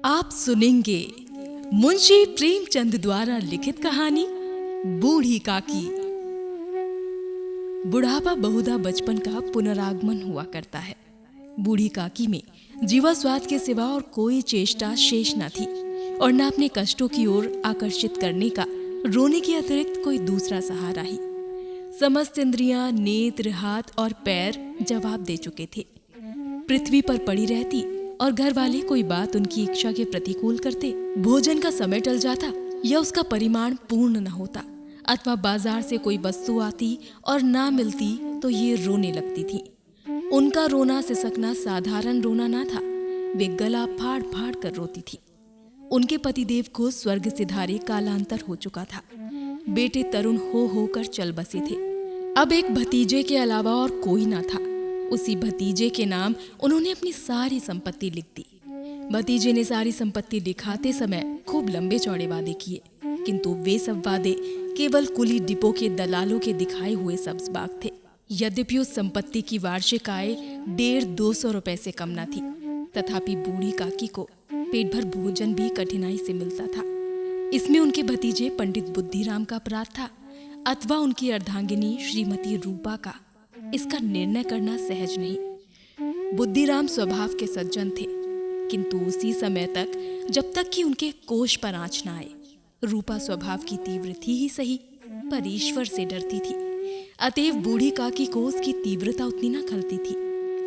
आप सुनेंगे मुंशी प्रेमचंद द्वारा लिखित कहानी बूढ़ी काकी। बुढ़ापा बहुधा बचपन का पुनरागमन हुआ करता है। बूढ़ी काकी में जीवा स्वाद के सिवा और कोई चेष्टा शेष न थी और न अपने कष्टों की ओर आकर्षित करने का रोने के अतिरिक्त कोई दूसरा सहारा ही। समस्त इंद्रियां, नेत्र, हाथ और पैर जवाब दे चुके थे। पृथ्वी पर पड़ी रहती और घर वाले कोई बात उनकी इच्छा के प्रतिकूल करते, भोजन का समय टल जाता या उसका परिमाण पूर्ण न होता, अथवा बाजार से कोई वस्तु आती और ना मिलती तो ये रोने लगती थी। उनका रोना सिसकना साधारण रोना ना था, वे गला फाड़ फाड़ कर रोती थी। उनके पतिदेव को स्वर्ग सिधारे कालांतर हो चुका था। बेटे तरुण हो होकर चल बसे थे। अब एक भतीजे के अलावा और कोई ना था। उसी भतीजे के नाम उन्होंने अपनी सारी संपत्ति लिख दी। भतीजे ने सारी संपत्ति लिखाते समय खूब लंबे चौड़े वादे किए, किंतु वे सब वादे केवल कुली डिपो के दलालों के दिखाए हुए सब्ज बाग थे। यद्यपि उस संपत्ति की वार्षिक आय 150-200 रुपए से कम न थी, तथापि बूढ़ी काकी को पेट भर भोजन भी कठिनाई से मिलता था। इसमें उनके भतीजे पंडित बुद्धिराम का अपराध था अथवा उनकी अर्धांगिनी श्रीमती रूपा का, इसका निर्णय करना सहज नहीं। बुद्धिराम स्वभाव के सज्जन थे, किंतु उसी समय तक जब तक कि उनके कोष पर आंच न आए। रूपा स्वभाव की तीव्र थी ही सही, पर ईश्वर से डरती थी। अतएव बूढ़ी काकी को उसकी तीव्रता उतनी न खलती थी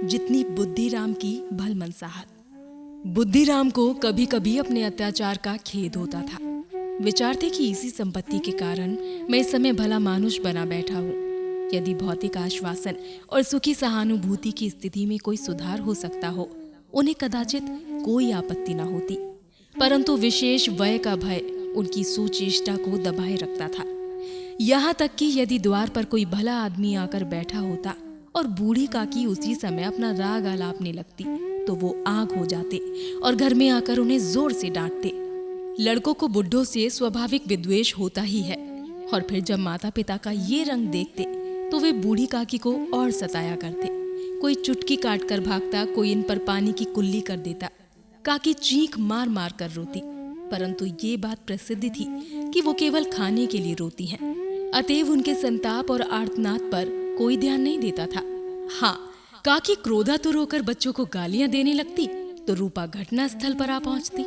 जितनी बुद्धिराम की भलमनसाहत। बुद्धिराम को कभी कभी अपने अत्याचार का खेद होता था। विचारते कि इसी संपत्ति के कारण मैं इस समय भला मानुष बना बैठा हूँ। यदि भौतिक आश्वासन और सुखी सहानुभूति की स्थिति में कोई सुधार हो सकता हो, उन्हें कदाचित कोई आपत्ति न होती, परंतु विशेष वय का भय उनकी सुचेष्टा को दबाए रखता था। यहाँ तक कि यदि द्वार पर कोई भला आदमी आकर बैठा होता और बूढ़ी काकी उसी समय अपना राग आलापने लगती, तो वो आग हो जाते और घर में आकर उन्हें जोर से डांटते। लड़कों को बुढ़ों से स्वाभाविक विद्वेष होता ही है, और फिर जब माता पिता का ये रंग देखते तो वे बूढ़ी काकी को और सताया करते। कोई चुटकी काट कर भागता, कोई इन पर पानी की कुल्ली कर देता। काकी चीख मार मार कर रोती, परंतु ये बात प्रसिद्ध थी कि वो केवल खाने के लिए रोती हैं। अतएव उनके संताप और आर्तनाद पर कोई ध्यान नहीं देता था। हाँ, काकी क्रोधातुर होकर बच्चों को गालियां देने लगती तो रूपा घटना स्थल पर आ पहुंचती।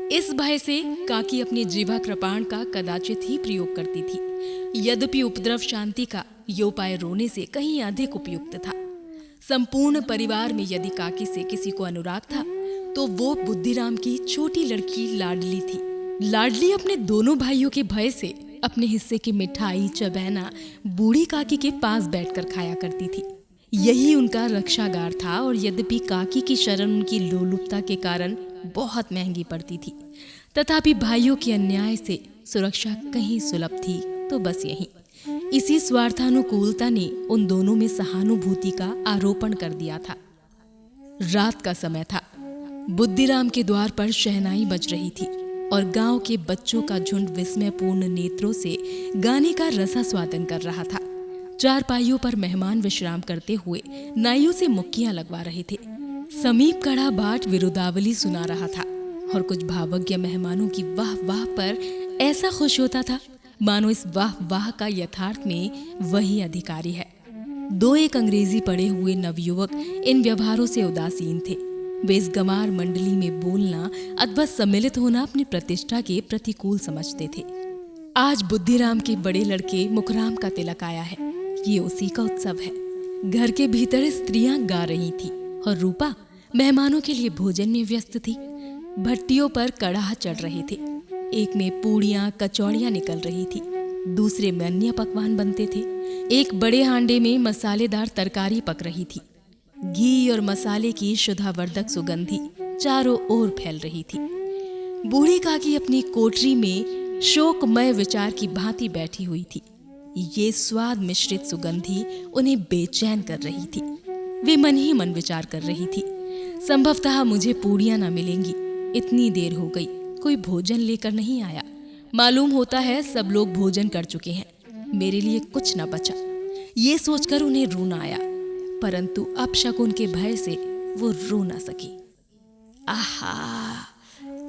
इस भय से काकी अपनी जीवा कृपाण का कदाचित ही प्रयोग करती थी। यद्यपि उपद्रव शांति का ये उपाय रोने से कहीं अधिक उपयुक्त था। संपूर्ण परिवार में यदि काकी से किसी को अनुराग था तो वो बुद्धिराम की छोटी लड़की लाडली थी। लाडली अपने दोनों भाइयों के भय से अपने हिस्से की मिठाई चबैना बूढ़ी काकी के पास बैठकर खाया करती थी। यही उनका रक्षागार था, और यद्यपि काकी की शरण उनकी लोलुपता के कारण बहुत महंगी पड़ती थी, तथापि भाइयों के अन्याय से सुरक्षा कहीं सुलभ थी तो बस यही। इसी स्वार्थानुकूलता ने उन दोनों में सहानुभूति का आरोपण कर दिया था। रात का समय था। बुद्धिराम के द्वार पर शहनाई बज रही थी और गांव के बच्चों का झुंड विस्मयपूर्ण नेत्रों से गाने का रसास्वादन कर रहा था। चारपाइयों पर मेहमान विश्राम करते हुए नाइयों से मुक्कियां लगवा रहे थे। समीप कड़ा बाट विरुदावली सुना रहा था और कुछ भावज्ञ मेहमानों की वाह वाह पर ऐसा खुश होता था मानो इस वाह वाह का यथार्थ में वही अधिकारी है। 2-1 अंग्रेजी पढ़े हुए नवयुवक इन व्यवहारों से उदासीन थे। वे इस गमार मंडली में बोलना अथवा सम्मिलित होना अपनी प्रतिष्ठा के प्रतिकूल समझते थे। आज बुद्धिराम के बड़े लड़के मुखराम का तिलक आया है, ये उसी का उत्सव है। घर के भीतर स्त्रियां गा रही थी और रूपा मेहमानों के लिए भोजन में व्यस्त थी। भट्टियों पर कड़ाह चढ़ रहे थे। एक में पूड़ियां कचौड़ियां निकल रही थी, दूसरे में अन्य पकवान बनते थे। एक बड़े हांडे में मसालेदार तरकारी पक रही थी। घी और मसाले की शुद्धावर्धक सुगंधी चारों ओर फैल रही थी। बूढ़ी काकी अपनी कोठरी में शोकमय विचार की भांति बैठी हुई थी। ये स्वाद मिश्रित सुगंधी उन्हें बेचैन कर रही थी। वे मन ही मन विचार कर रही थी, संभवतः मुझे पूड़ियां ना मिलेंगी। इतनी देर हो गई, कोई भोजन लेकर नहीं आया। मालूम होता है सब लोग भोजन कर चुके हैं, मेरे लिए कुछ न बचा। ये सोचकर उन्हें रोना आया, परंतु अपशकुन के भय से वो रो ना सकी। आहा,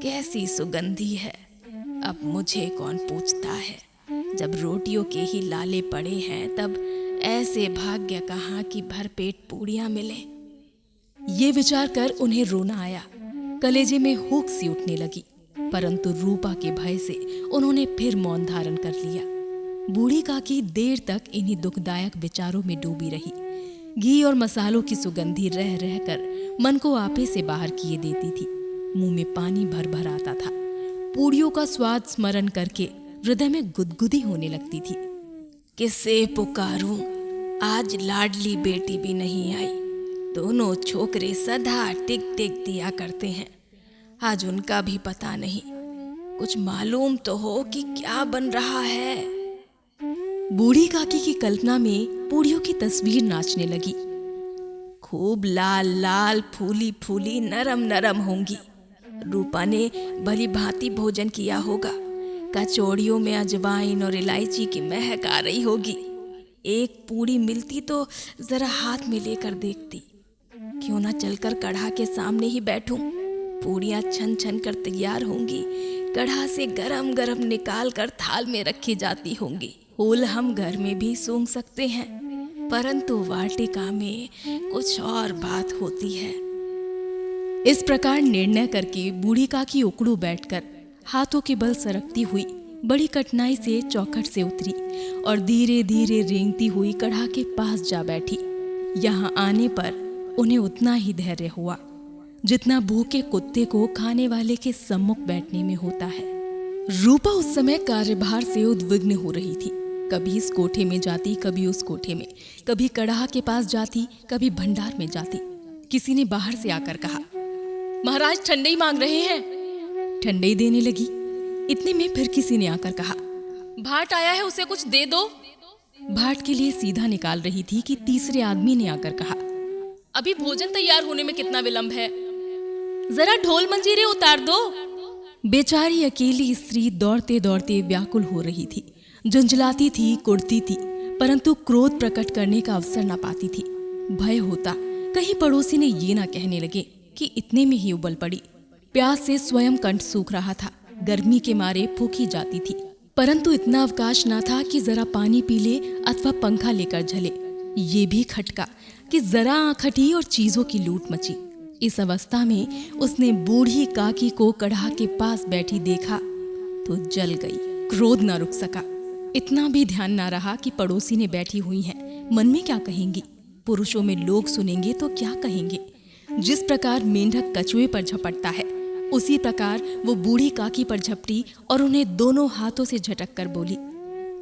कैसी सुगंधी है। अब मुझे कौन पूछता है, जब रोटियों के ही लाले पड़े हैं तब ऐसे भाग्य कहाँ कि भरपेट पूड़ियां मिले। ये विचार कर उन्हें रोना आया। कलेजे में हुक सी उठने लगी, परंतु रूपा के भय से उन्होंने फिर मौन धारण कर लिया। बूढ़ी काकी देर तक इन्हीं दुखदायक विचारों में डूबी रही। घी और मसालों की सुगंधी रह रहकर मन को आपे से बाहर किए देती थी। मुंह में पानी भर भर आता था। पूड़ियों का स्वाद स्मरण करके हृदय में गुदगुदी होने लगती थी। किसे पुकारूं, आज लाडली बेटी भी नहीं आई। दोनों छोकरे सदा टिक टिक दिया करते हैं, आज उनका भी पता नहीं। कुछ मालूम तो हो कि क्या बन रहा है। बूढ़ी काकी की कल्पना में पूड़ियों की तस्वीर नाचने लगी। खूब लाल लाल फूली फूली नरम नरम होंगी। रूपा ने भली भांति भोजन किया होगा। कचौड़ियों में अजवाइन और इलायची की महक आ रही होगी। एक पूड़ी मिलती तो जरा हाथ में लेकर देखती। क्यों ना चलकर कढ़ा के सामने ही बैठूं। पूड़ियां छन छन कर तैयार होंगी। कढ़ा से गरम गरम निकाल कर थाल में रखी जाती होंगी। फूल हम घर में भी सूंघ सकते हैं, परंतु वाटिका में कुछ और बात होती है। इस प्रकार निर्णय करके बूढ़ी काकी उकड़ू बैठकर हाथों के बल सरकती हुई बड़ी कठिनाई से चौखट से उतरी और धीरे धीरे रेंगती हुई कढ़ा के पास जा बैठी। यहाँ आने पर उन्हें उतना ही धैर्य हुआ जितना भूखे कुत्ते को खाने वाले के सम्मुख बैठने में होता है। रूपा उस समय कार्यभार से उद्विग्न हो रही थी। कभी इस कोठे में जाती, कभी उस कोठे में, कभी कढ़ा के पास जाती, कभी भंडार में जाती। किसी ने बाहर से आकर कहा, महाराज ठंडई मांग रहे हैं। ठंडई देने लगी। इतने में फिर किसी ने आकर कहा, भाट आया है, उसे कुछ दे दो। भाट के लिए सीधा निकाल रही थी कि तीसरे आदमी ने आकर कहा, अभी भोजन तैयार होने में कितना विलंब है, जरा ढोल मंजीरे उतार दो। बेचारी अकेली स्त्री दौड़ते दौड़ते व्याकुल हो रही थी। झुंझलाती थी, कुड़ती थी, परंतु क्रोध प्रकट करने का अवसर न पाती थी। भय होता कहीं पड़ोसी ने ये ना कहने लगे कि इतने में ही उबल पड़ी। प्यास से स्वयं कंठ सूख रहा था। गर्मी के मारे फूकी जाती थी, परंतु इतना अवकाश ना था कि जरा पानी पी ले अथवा पंखा लेकर झले। ये भी खटका कि जरा आंख हटी और चीजों की लूट मची। इस अवस्था में उसने बूढ़ी काकी को कढ़ा के पास बैठी देखा तो जल गई। क्रोध न रुक सका। इतना भी ध्यान ना रहा कि पड़ोसी ने बैठी हुई हैं, मन में क्या कहेंगी। पुरुषों में लोग सुनेंगे तो क्या कहेंगे। जिस प्रकार मेंढक कछुए पर झपटता है, उसी प्रकार वो बूढ़ी काकी पर झपटी और उन्हें दोनों हाथों से झटक कर बोली,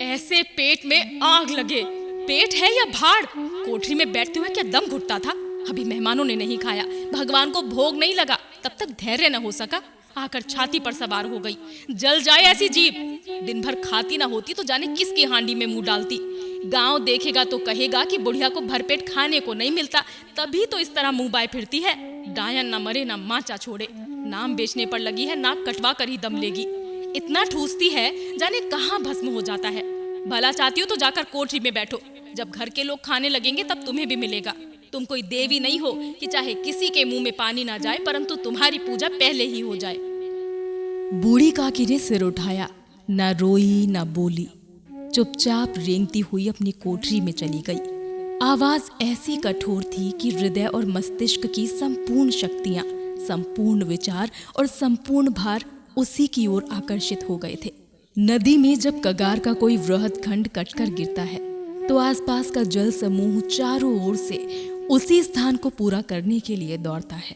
ऐसे पेट में आग लगे। पेट है या भाड़? कोठरी में बैठते हुए क्या दम घुटता था? अभी मेहमानों ने नहीं खाया, भगवान को भोग नहीं लगा, तब तक धैर्य न हो सका। आकर छाती पर सवार हो गई। जल जाए ऐसी जीभ। दिन भर खाती ना होती तो जाने किसकी हांडी में मुंह डालती। गांव देखेगा तो कहेगा कि बुढ़िया को भरपेट खाने को नहीं मिलता, तभी तो इस तरह मुंह बाय फिरती है। डायन ना मरे ना माचा छोड़े। नाम बेचने पर लगी है, नाक कटवा कर ही दम लेगी। इतना ठूसती है जाने कहाँ भस्म हो जाता है। भला चाहती हो तो जाकर कोठरी में बैठो। जब घर के लोग खाने लगेंगे तब तुम्हें भी मिलेगा। तुम कोई देवी नहीं हो कि चाहे किसी के मुंह में पानी ना जाए, परंतु तुम्हारी पूजा पहले ही हो जाए। बूढ़ी काकी ने सिर उठाया, ना रोई ना बोली, चुपचाप रेंगती हुई अपनी कोठरी में चली गई। आवाज ऐसी कठोर थी कि हृदय और मस्तिष्क की संपूर्ण शक्तियां, संपूर्ण विचार और संपूर्ण भार उसी की ओर आकर्षित हो गए थे। नदी में जब कगार का कोई वृहद खंड कटकर गिरता है तो आसपास का जल समूह चारों ओर से उसी स्थान को पूरा करने के लिए दौड़ता है।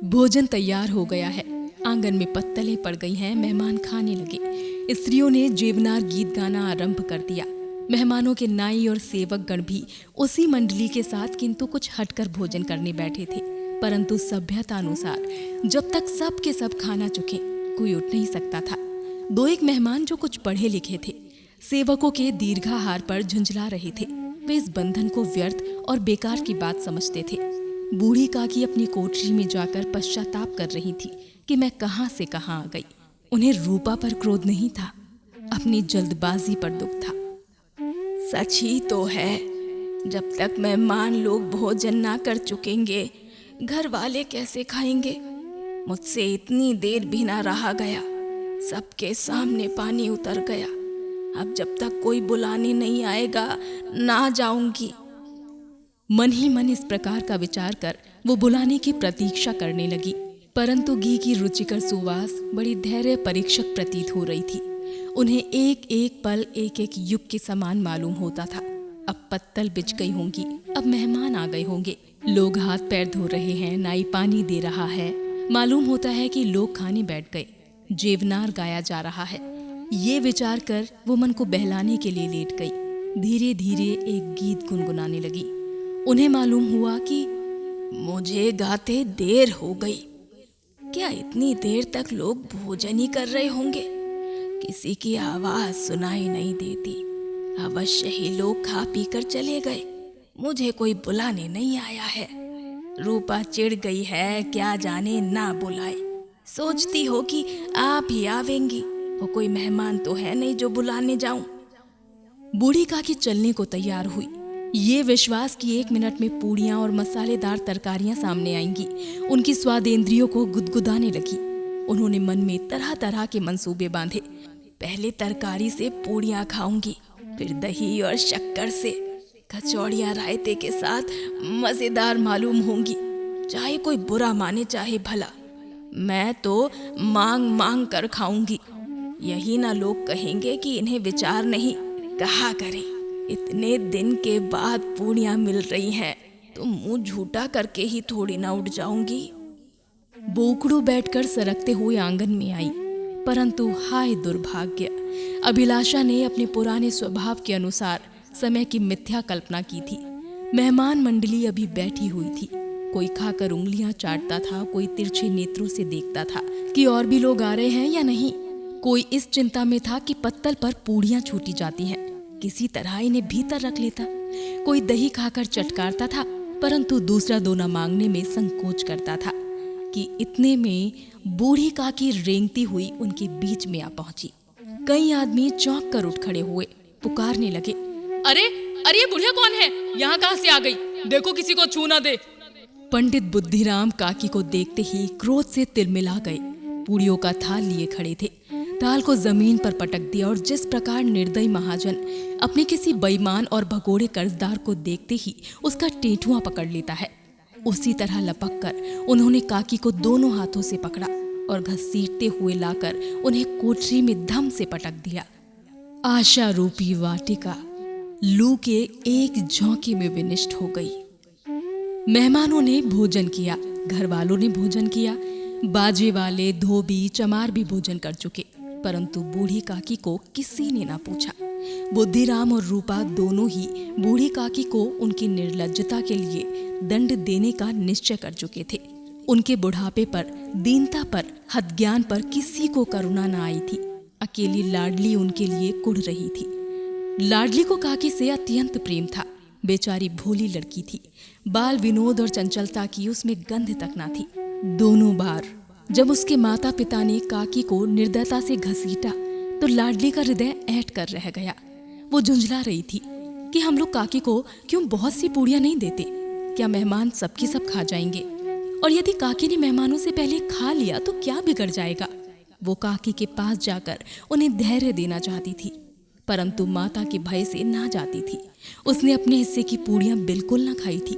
भोजन तैयार हो गया है। आंगन में पत्तलें पड़ गई हैं। मेहमान खाने लगे। स्त्रियों ने जेवनार गीत गाना आरंभ कर दिया। मेहमानों के नाई और सेवक गण भी उसी मंडली के साथ किंतु कुछ हटकर भोजन करने बैठे थे, परंतु सभ्यता अनुसार जब तक सब के सब खाना चुके कोई उठ नहीं सकता था। दो एक मेहमान जो कुछ पढ़े लिखे थे, सेवकों के दीर्घाहार पर झुंझला रहे थे। वे इस बंधन को व्यर्थ और बेकार की बात समझते थे। बूढ़ी काकी अपनी कोठरी में जाकर पश्चाताप कर रही थी कि मैं कहां से कहां आ गई। उन्हें रूपा पर क्रोध नहीं था, अपनी जल्दबाजी पर दुख था। सच ही तो है, जब तक मेहमान लोग भोजन ना कर चुकेंगे घर वाले कैसे खाएंगे। मुझसे इतनी देर भी ना रहा गया, सबके सामने पानी उतर गया। अब जब तक कोई बुलाने नहीं आएगा ना जाऊंगी। मन ही मन इस प्रकार का विचार कर वो बुलाने की प्रतीक्षा करने लगी, परंतु घी की रुचिकर सुवास बड़ी धैर्य परीक्षक प्रतीत हो रही थी। उन्हें एक एक पल एक एक युग के समान मालूम होता था। अब पत्तल बिछ गई होंगी, अब मेहमान आ गए होंगे, लोग हाथ पैर धो रहे हैं, नाई पानी दे रहा है, मालूम होता है कि लोग खाने बैठ गए, जेवनार गाया जा रहा है। ये विचार कर वो मन को बहलाने के लिए लेट गई। धीरे धीरे एक गीत गुनगुनाने लगी। उन्हें मालूम हुआ कि मुझे गाते देर हो गई। क्या इतनी देर तक लोग भोजन ही कर रहे होंगे? किसी की आवाज सुनाई नहीं देती। अवश्य ही लोग खा पी कर चले गए, मुझे कोई बुलाने नहीं आया है। रूपा चिढ़ गई है, क्या जाने ना बुलाए। सोचती हो कि आप ही आवेंगी, वो कोई मेहमान तो है नहीं जो बुलाने जाऊं। बूढ़ी काकी चलने को तैयार हुई, ये विश्वास कि 1 मिनट में पूड़ियां और मसालेदार तरकारियां सामने आएंगी उनकी स्वादेंद्रियों को गुदगुदाने लगी। उन्होंने मन में तरह तरह के मंसूबे बांधे। पहले तरकारी से पूड़ियां खाऊंगी, फिर दही और शक्कर से, कचौड़ियां रायते के साथ मजेदार मालूम होंगी। चाहे कोई बुरा माने चाहे भला, मैं तो मांग मांग कर खाऊंगी। यही ना लोग कहेंगे कि इन्हें विचार नहीं। कहा करें, इतने दिन के बाद पूड़ियां मिल रही हैं तो मुंह झूठा करके ही थोड़ी ना उठ जाऊंगी। बोकड़ू बैठकर सरकते हुए आंगन में आई, परंतु हाय दुर्भाग्य, अभिलाषा ने अपने पुराने स्वभाव के अनुसार समय की मिथ्या कल्पना की थी। मेहमान मंडली अभी बैठी हुई थी। कोई खाकर उंगलियां चाटता था, कोई तिरछे नेत्रों से देखता था कि और भी लोग आ रहे हैं या नहीं। कोई इस चिंता में था कि पत्तल पर पूड़ियां छूटी जाती हैं, किसी तरह इन्हें भीतर रख लेता। कोई दही खाकर चटकारता था, परंतु दूसरा दोना मांगने में संकोच करता था कि इतने में बूढ़ी काकी रेंगती हुई उनके बीच में आ पहुंची। कई आदमी चौंक कर उठ खड़े हुए, पुकारने लगे, अरे अरे ये बुढ़िया कौन है? यहाँ कहाँ से आ गई? देखो किसी को छू ना दे। पंडित बुद्धिराम काकी को देखते ही क्रोध से तिलमिला गए। पूड़ियों का थाल लिए खड़े थे, थाल को जमीन पर पटक दिया और जिस प्रकार निर्दयी महाजन अपने किसी बेईमान और भगोड़े कर्जदार को देखते ही उसका टेंठुआ पकड़ लेता है, उसी तरह लपक कर उन्होंने काकी को दोनों हाथों से पकड़ा और घसीटते हुए लाकर उन्हें कोठरी में धम से पटक दिया। आशा रूपी वाटिका लू के एक झोंके में विनिष्ट हो गई। मेहमानों ने भोजन किया, घर वालों ने भोजन किया, बाजे वाले, धोबी, चमार भी भोजन कर चुके, परंतु बूढ़ी काकी को किसी ने ना पूछा। बुद्धिराम और रूपा दोनों ही बूढ़ी काकी को उनकी निर्लज्जता के लिए दंड देने का निश्चय कर चुके थे। उनके बुढ़ापे पर, दीनता पर, हदज्ञान पर किसी को करुणा न आई थी। अकेली लाडली उनके लिए कुढ़ रही थी। लाडली को काकी से अत्यंत प्रेम था। बेचारी भोली लड़की थी, बाल विनोद और चंचलता की उसमें गंध तक ना थी। दोनों बार जब उसके माता पिता ने काकी को निर्दयता से घसीटा तो लाडली का हृदय ऐंठ कर रह गया। वो झुंझला रही थी कि हम लोग काकी को क्यों बहुत सी पूड़ियां नहीं देते? क्या मेहमान सबकी सब खा जाएंगे? और यदि काकी ने मेहमानों से पहले खा लिया तो क्या बिगड़ जाएगा? वो काकी के पास जाकर उन्हें धैर्य देना चाहती थी, परंतु माता के भय से ना जाती थी। उसने अपने हिस्से की पूड़ियां बिल्कुल ना खाई थी,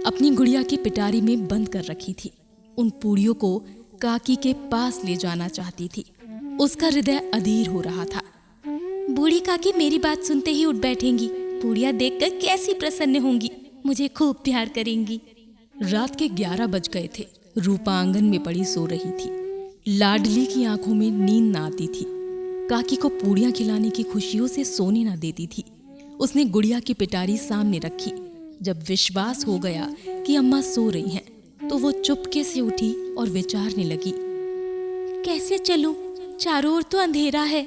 अपनी गुड़िया की पिटारी में बंद कर रखी थी। उन पूड़ियों को काकी के पास ले जाना चाहती थी। उसका हृदय अधीर हो रहा था। बूढ़ी काकी मेरी बात सुनते ही उठ बैठेंगी, पूड़ियां देखकर कैसी प्रसन्न होंगी, मुझे खूब प्यार करेंगी। रात के 11 बज गए थे। रूपा आंगन में पड़ी सो रही थी। लाडली की आंखों में नींद ना आती थी। काकी को पूड़ियां खिलाने की खुशियों से सोने ना देती थी। उसने गुड़िया की पिटारी सामने रखी। जब विश्वास हो गया कि अम्मा सो रही हैं, तो वो चुपके से उठी और विचारने लगी, कैसे चलूं? चारों ओर तो अंधेरा है।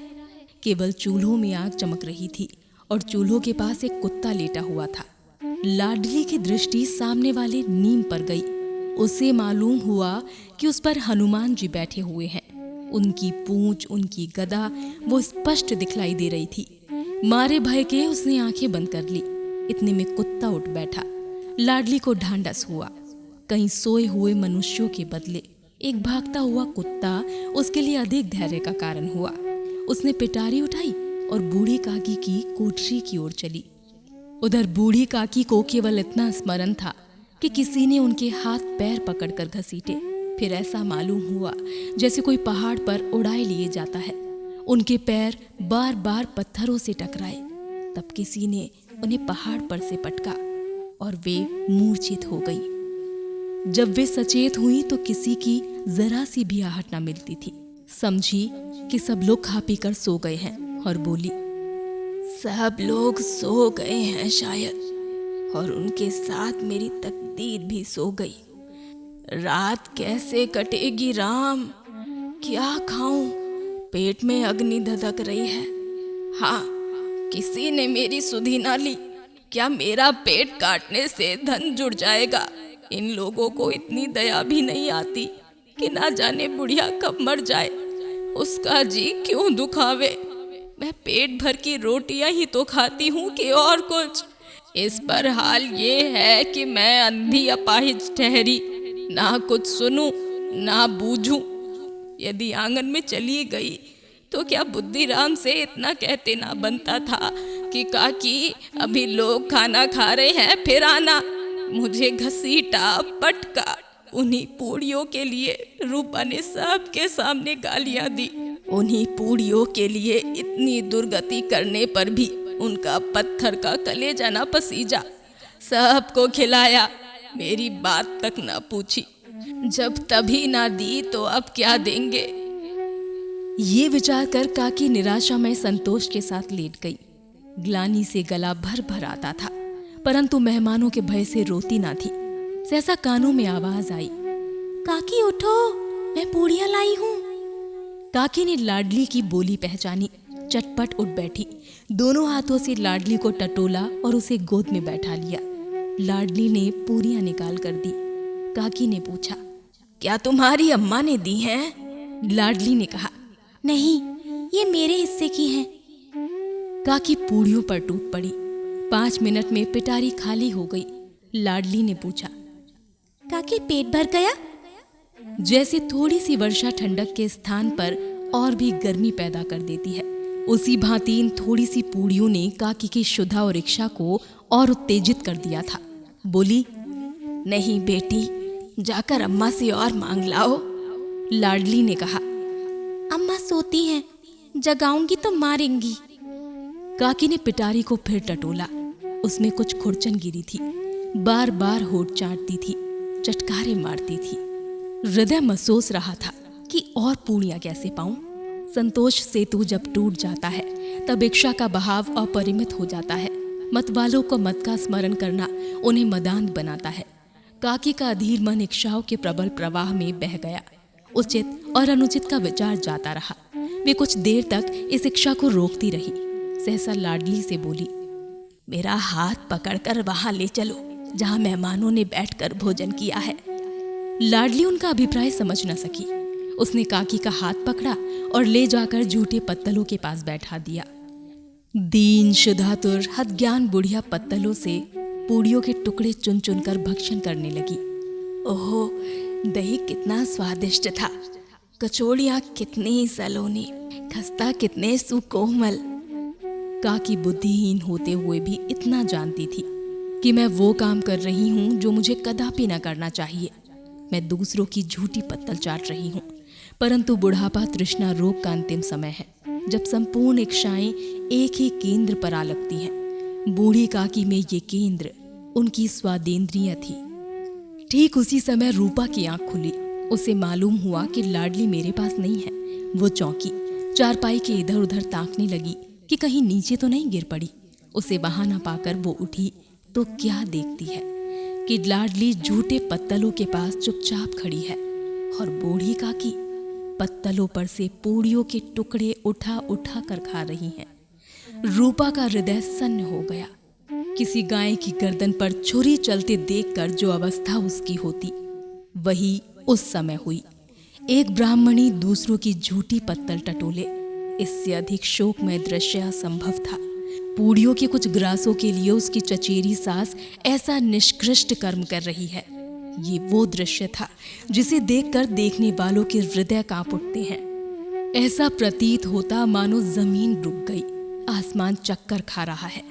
केवल चूल्हों में आग चमक रही थी और चूल्हों के पास एक कुत्ता लेटा हुआ था। लाडली की दृष्टि सामने वाले नीम पर गई। उसे मालूम हुआ कि उस पर हनुमान जी बैठे हुए हैं। उनकी पूंछ, उनकी गदा वो स्पष्ट दिखलाई दे रही थी। मारे भय के उसने आंखें बंद कर ली। इतने में कुत्ता उठ बैठा। लाडली को ढांढस हुआ। कहीं सोए हुए मनुष्यों के बदले एक भागता हुआ कुत्ता उसके लिए अधिक धैर्य का कारण हुआ। उसने पिटारी उठाई और बूढ़ी काकी की कोठरी की ओर चली। उधर बूढ़ी काकी को केवल इतना स्मरण था कि किसी ने उनके हाथ पैर पकड़कर घसीटे। फिर ऐसा मालूम हुआ जैसे कोई पहाड़ पर उड़ाए लिए जाता है। उनके पैर बार बार पत्थरों से टकराए। तब किसी ने उन्हें पहाड़ पर से पटका और वे मूर्छित हो गई। जब वे सचेत हुई तो किसी की जरा सी भी आहट न मिलती थी। समझी कि सब लोग खा पी कर सो गए हैं और बोली, सब लोग सो गए हैं शायद, और उनके साथ मेरी तकदीर भी सो गई। रात कैसे कटेगी राम, क्या खाऊं, पेट में अग्नि धधक रही है। हाँ, किसी ने मेरी सुधि ना ली। क्या मेरा पेट काटने से धन जुड़ जाएगा? इन लोगों को इतनी दया भी नहीं आती कि ना जाने बुढ़िया कब मर जाए, उसका जी क्यों दुखावे। मैं पेट भर की रोटियां ही तो खाती हूँ कि और कुछ। इस पर हाल ये है कि मैं अंधी अपाहिज ठहरी, ना कुछ सुनूं ना बूझूं। यदि आंगन में चली गई तो क्या बुद्धिराम से इतना कहते ना बनता था कि काकी अभी लोग खाना खा रहे हैं, फिर आना। मुझे घसीटा पटका। उन्हीं पूड़ियों के लिए रूपा ने सबके सामने गालियां दी। उन्हीं पूड़ियों के लिए इतनी दुर्गति करने पर भी उनका पत्थर का कलेजा ना पसीजा। सबको खिलाया, मेरी बात तक ना पूछी। जब तभी ना दी तो अब क्या देंगे। ये विचार कर काकी निराशा में संतोष के साथ लेट गई। ग्लानि से गला भर भर आता था, परंतु मेहमानों के भय से रोती ना थी। सहसा कानों में आवाज आई, काकी उठो, मैं पूड़ियां लाई हूं। काकी ने लाडली की बोली पहचानी, चटपट उठ बैठी। दोनों हाथों से लाडली को टटोला और उसे गोद में बैठा लिया। लाडली ने पूरियां निकाल कर दी। काकी ने पूछा, क्या तुम्हारी अम्मा ने दी हैं? लाडली ने कहा, नहीं, ये मेरे हिस्से की हैं। काकी पूड़ियों पर टूट पड़ी। 5 मिनट में पिटारी खाली हो गई। लाडली ने पूछा, काकी पेट भर गया? जैसे थोड़ी सी वर्षा ठंडक के स्थान पर और भी गर्मी पैदा कर देती है, उसी भांति इन थोड़ी सी पूड़ियों ने काकी की शुद्धा और इच्छा को और उत्तेजित कर दिया था। बोली, नहीं बेटी, जाकर अम्मा से और मांग लाओ। लाडली ने कहा, अम्मा सोती हैं, जगाऊंगी तो मारेंगी। काकी ने पिटारी को फिर टटोला। उसमें कुछ खुरचन गिरी थी। बार बार होठ चाटती थी, चटकारे मारती थी। हृदय महसूस रहा था कि और पूड़ियां कैसे पाऊं। संतोष सेतु जब टूट जाता है तब इच्छा का बहाव अपरिमित हो जाता है। मतवालों को मत का स्मरण करना उन्हें मदान बनाता है। काकी का अधीर मन इच्छाओं के प्रबल प्रवाह में बह गया। उचित और अनुचित का विचार जाता रहा। वे कुछ देर तक इस इच्छा को रोकती रही। सहसा लाडली से बोली, मेरा हाथ पकड़कर वहां ले चलो जहां मेहमानों ने बैठकर भोजन किया है। लाडली उनका अभिप्राय समझ न सकी। उसने काकी का हाथ पकड़ा और ले जाकर झूठे पत्तलों के पास बैठा दिया। दीन शुद्धातुर हद ज्ञान बुढ़िया पत्तलों से पूड़ियों के टुकड़े चुन चुन कर भक्षण करने लगी। ओहो, दही कितना स्वादिष्ट था, कचौड़ियां कितनी सलोनी, खस्ता कितने सुकोमल। काकी बुद्धिहीन होते हुए भी इतना जानती थी कि मैं वो काम कर रही हूँ जो मुझे कदापि न करना चाहिए। मैं दूसरों की झूठी पत्तल चाट रही हूँ। परंतु बुढ़ापा तृष्णा रोग का अंतिम समय है, जब संपूर्ण इच्छाएं एक ही केंद्र पर आ लगती हैं। बूढ़ी काकी में ये केंद्र उनकी स्वादेंद्रिय थी। ठीक उसी समय रूपा की आंख खुली। उसे मालूम हुआ कि लाडली मेरे पास नहीं है। वो चौंकी, चारपाई के इधर उधर ताकने लगी कि कहीं नीचे तो नहीं गिर पड़ी। उसे वहां न पाकर वो उठी तो क्या देखती है कि लाडली झूठे पत्तलों के पास चुपचाप खड़ी है और बूढ़ी काकी पत्तलों पर से पूड़ियों के टुकड़े उठा उठा कर खा रही हैं। रूपा का हृदय सन्न हो गया। किसी गाय की गर्दन पर छुरी चलते देखकर जो अवस्था उसकी होती, वही उस समय हुई। एक ब्राह्मणी दूसरों की झूठी पत्तल टटोले, इससे अधिक शोकमय दृश्य असंभव था। पूड़ियों के कुछ ग्रासों के लिए उसकी चचेरी सास ऐसा निष्कृष्ट कर्म कर रही है। ये वो दृश्य था जिसे देखकर देखने वालों के हृदय कांप उठते हैं। ऐसा प्रतीत होता मानो जमीन रुक गई, आसमान चक्कर खा रहा है,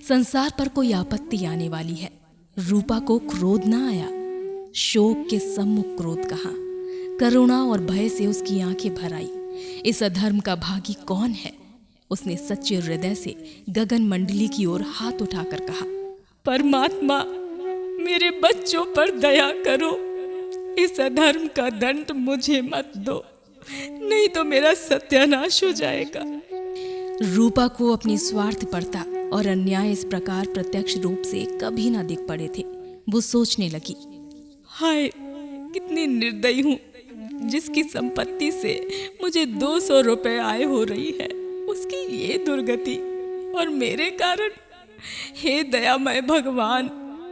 संसार पर कोई आपत्ति आने वाली है। रूपा को क्रोध ना आया, शोक के सम्मुख क्रोध कहा। करुणा और भय से उसकी आंखें भर आई। इस अधर्म का भागी कौन है? उसने सच्चे हृदय से गगन मंडली की ओर हाथ उठाकर कहा, परमात्मा, मेरे बच्चों पर दया करो। इस अधर्म का दंड मुझे मत दो, नहीं तो मेरा सत्यानाश हो जाएगा। रूपा को अपनी स्वार्थपरता और अन्याय इस प्रकार प्रत्यक्ष रूप से कभी ना दिख पड़े थे। वो सोचने लगी, हाय कितनी निर्दयी हूँ, जिसकी संपत्ति से मुझे 200 रुपए आय हो रही है, उसकी ये दुर्गति और मेरे कारण। हे दयामय भगवान,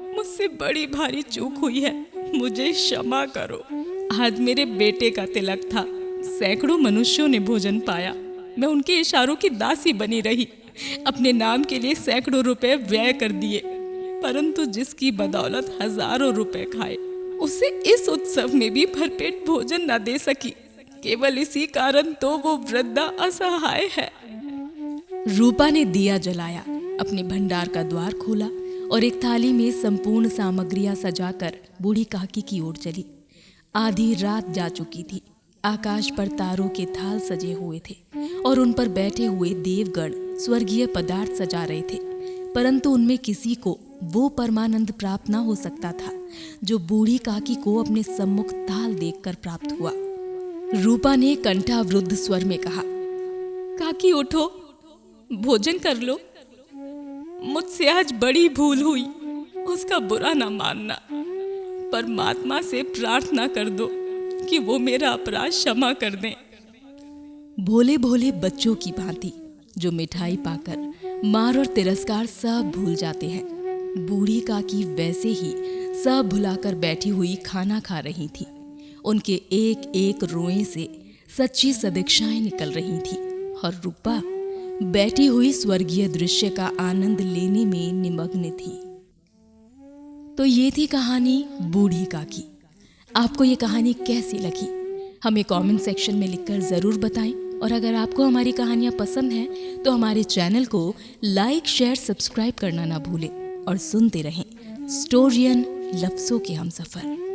मुझसे बड़ी भारी चूक हुई है, मुझे क्षमा करो। आज मेरे बेटे का तिलक था, सैकड़ों मनुष्यों ने भोजन पाया, मैं उनके इशारों की दासी बनी रही, अपने नाम के लिए सैकड़ों रुपए व्यय कर दिए, परंतु जिसकी बदौलत हजारों रुपए खाए, उसे इस उत्सव में भी भरपेट भोजन न दे सकी। केवल इसी कारण तो वो वृद्धा असहाय है। रूपा ने दिया जलाया, अपने भंडार का द्वार खोला और एक थाली में संपूर्ण सामग्रियां सजाकर बूढ़ी काकी की ओर चली। आधी रात जा चुकी थी। आकाश पर तारों के थाल सजे हुए थे और उन पर बैठे हुए देवगण स्वर्गीय पदार्थ सजा रहे थे, परंतु उनमें किसी को वो परमानंद प्राप्त न हो सकता था जो बूढ़ी काकी को अपने सम्मुख थाल देखकर प्राप्त हुआ। रूपा ने कंठावरुद्ध स्वर में कहा, काकी उठो, भोजन कर लो। मुझसे आज बड़ी भूल हुई, उसका बुरा ना मानना। परमात्मा से प्रार्थना कर दो कि वो मेरा अपराध क्षमा कर दें। भोले भोले बच्चों की भांति जो मिठाई पाकर मार और तिरस्कार सब भूल जाते हैं, बूढ़ी काकी वैसे ही सब भुलाकर बैठी हुई खाना खा रही थी। उनके एक एक रोए से सच्ची सदिक्षाएं निकल रही थी और रूपा बैठी हुई स्वर्गीय दृश्य का आनंद लेने में निमग्न थी। तो ये थी कहानी बूढ़ी काकी। आपको ये कहानी कैसी लगी हमें कमेंट सेक्शन में लिखकर ज़रूर बताएं, और अगर आपको हमारी कहानियाँ पसंद हैं तो हमारे चैनल को लाइक, शेयर, सब्सक्राइब करना ना भूलें और सुनते रहें स्टोरियन लफ्ज़ों के हमसफ़र।